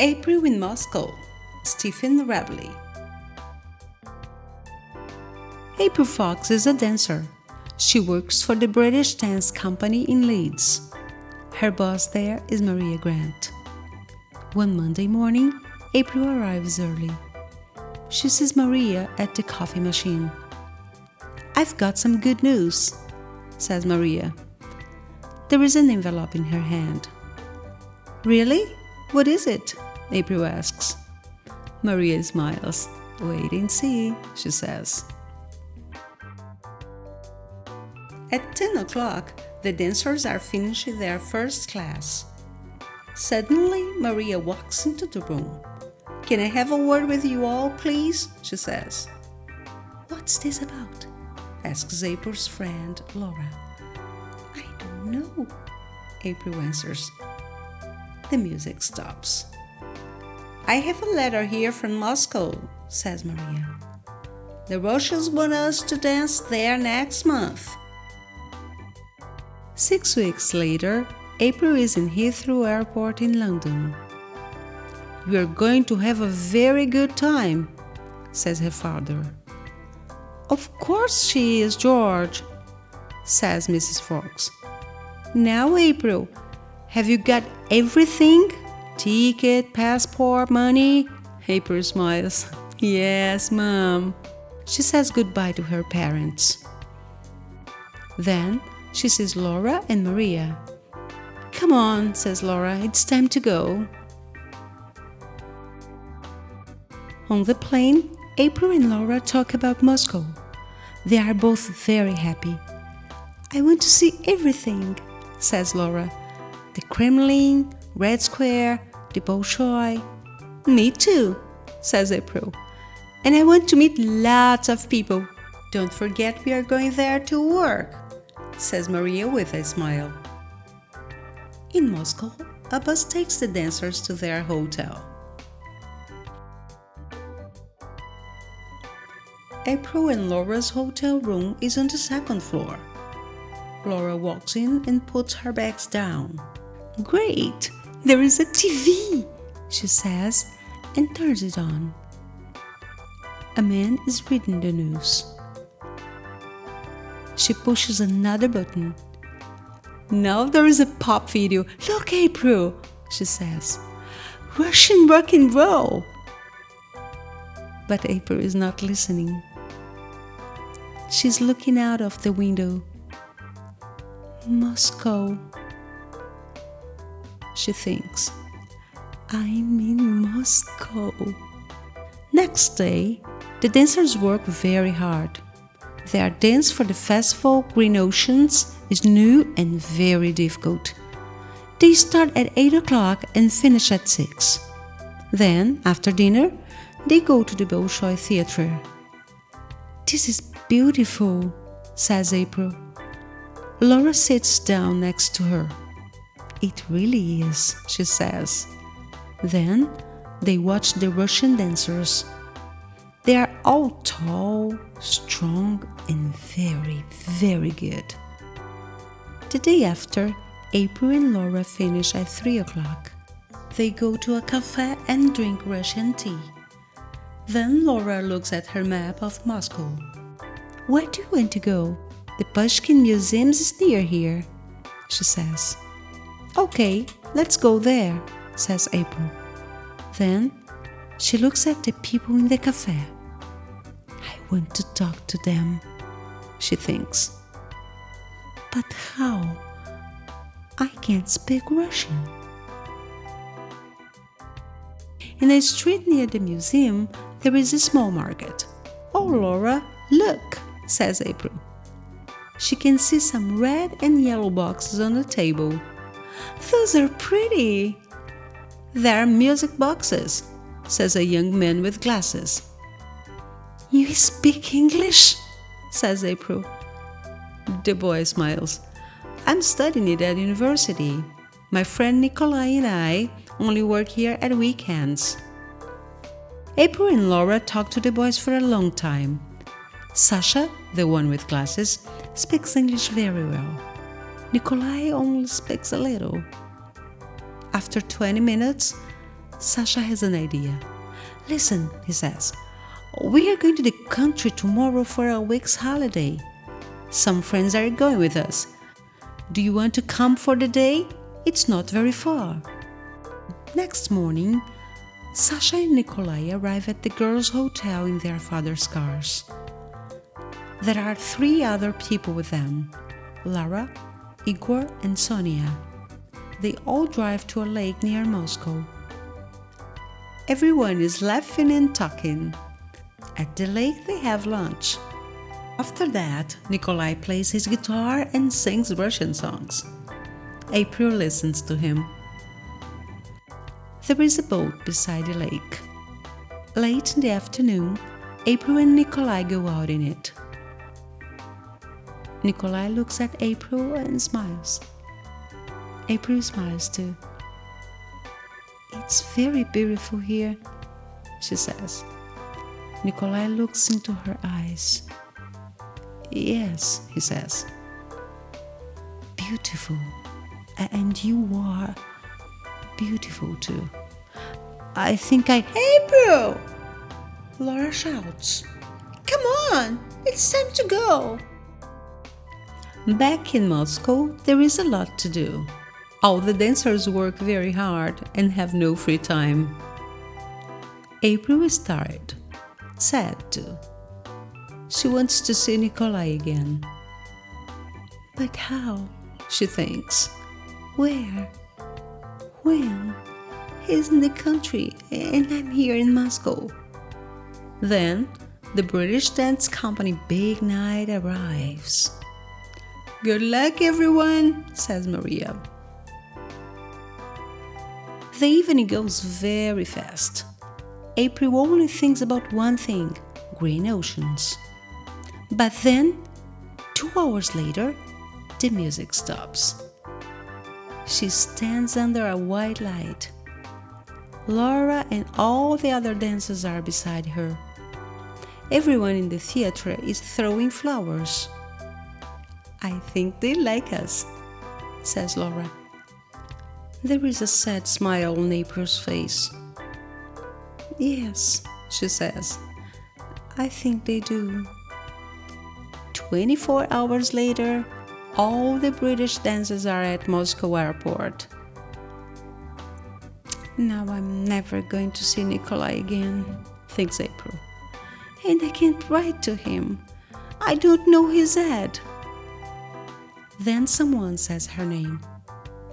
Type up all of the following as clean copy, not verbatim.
April in Moscow, Stephen Rabley. April Fox is a dancer. She works for the British dance company in Leeds. Her boss there is Maria Grant. One Monday morning, April arrives early. She sees Maria at the coffee machine. "I've got some good news," says Maria. There is an envelope in her hand. "Really? What is it?" April asks. Maria smiles. "Wait and see," she says. At 10 o'clock, the dancers are finishing their first class. Suddenly, Maria walks into the room. "Can I have a word with you all, please?" she says. "What's this about?" asks April's friend, Laura. "I don't know," April answers. The music stops. "I have a letter here from Moscow," says Maria. "The Russians want us to dance there next month." 6 weeks later, April is in Heathrow Airport in London. "We are going to have a very good time," says her father. "Of course she is, George," says Mrs. Fox. "Now, April, have you got everything? Ticket, passport, money?" April smiles. "Yes, Mom." She says goodbye to her parents. Then she sees Laura and Maria. "Come on," says Laura, "it's time to go." On the plane, April and Laura talk about Moscow. They are both very happy. "I want to see everything," says Laura. "The Kremlin, Red Square, the Bolshoi." "Me too," says April. "And I want to meet lots of people. Don't forget we are going there to work," says Maria with a smile. In Moscow, a bus takes the dancers to their hotel. April and Laura's hotel room is on the second floor. Laura walks in and puts her bags down. "Great! There is a TV!" she says and turns it on. A man is reading the news. She pushes another button. "Now there is a pop video. Look, April," she says. "Russian rock and roll." But April is not listening. She's looking out of the window. "Moscow," she thinks. "I'm in Moscow." Next day, the dancers work very hard. Their dance for the festival Green Oceans is new and very difficult. They start at 8 o'clock and finish at 6. Then, after dinner, they go to the Bolshoi Theatre. "This is beautiful," says April. Laura sits down next to her. "It really is," she says. Then they watch the Russian dancers. They are all tall, strong, and very, very good. The day after, April and Laura finish at 3 o'clock. They go to a cafe and drink Russian tea. Then Laura looks at her map of Moscow. "Where do you want to go?" "The Pushkin Museum is near here," she says. "Okay, let's go there," says April. Then she looks at the people in the cafe. "I want to talk to them," she thinks. "But how? I can't speak Russian." In a street near the museum, there is a small market. "Oh, Laura, look," says April. She can see some red and yellow boxes on the table. "Those are pretty." "They're music boxes," says a young man with glasses. "You speak English?" says April. The boy smiles. "I'm studying it at university. My friend Nicolai and I only work here at weekends." April and Laura talk to the boys for a long time. Sasha, the one with glasses, speaks English very well. Nicolai only speaks a little. After 20 minutes, Sasha has an idea. Listen, he says, we are going to the country tomorrow for a week's holiday. Some friends are going with us. Do you want to come for the day? It's not very far. Next morning, Sasha and Nicolai arrive at the girls' hotel in their father's cars. There are 3 other people with them, Lara, Igor, and Sonia. They all drive to a lake near Moscow. Everyone is laughing and talking. At the lake they have lunch. After that, Nicolai plays his guitar and sings Russian songs. April listens to him. There is a boat beside the lake. Late in the afternoon, April and Nicolai go out in it. Nicolai looks at April and smiles. April smiles too. It's very beautiful here, she says. Nicolai looks into her eyes. Yes, he says. Beautiful. And you are beautiful too. I think April! Laura shouts. Come on, it's time to go. Back in Moscow, there is a lot to do. All the dancers work very hard and have no free time. April is tired, sad too. She wants to see Nicolai again. But how? She thinks. Where? When? He's in the country and I'm here in Moscow. Then, the British dance company big night arrives. Good luck, everyone, says Maria. The evening goes very fast. April only thinks about one thing, green oceans. But then, 2 hours later, the music stops. She stands under a white light. Laura and all the other dancers are beside her. Everyone in the theater is throwing flowers. I think they like us, says Laura. There is a sad smile on April's face. Yes, she says. I think they do. 24 hours later, all the British dancers are at Moscow airport. Now I'm never going to see Nicolai again, thinks April. And I can't write to him. I don't know his ad. Then someone says her name.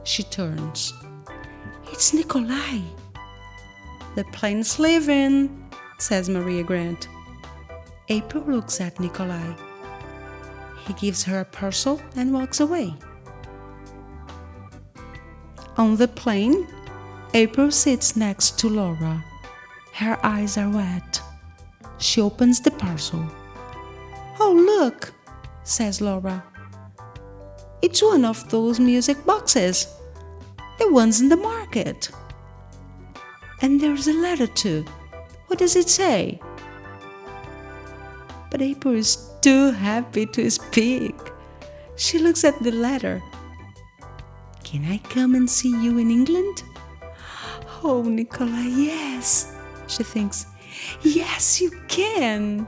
She turns. It's Nicolai. The plane's leaving, says Maria Grant. April looks at Nicolai. He gives her a parcel and walks away. On the plane, April sits next to Laura. Her eyes are wet. She opens the parcel. Oh, look, says Laura. It's one of those music boxes, the ones in the market. And there's a letter too. What does it say? But April is too happy to speak. She looks at the letter. Can I come and see you in England? Oh, Nicolai, yes, she thinks. Yes, you can.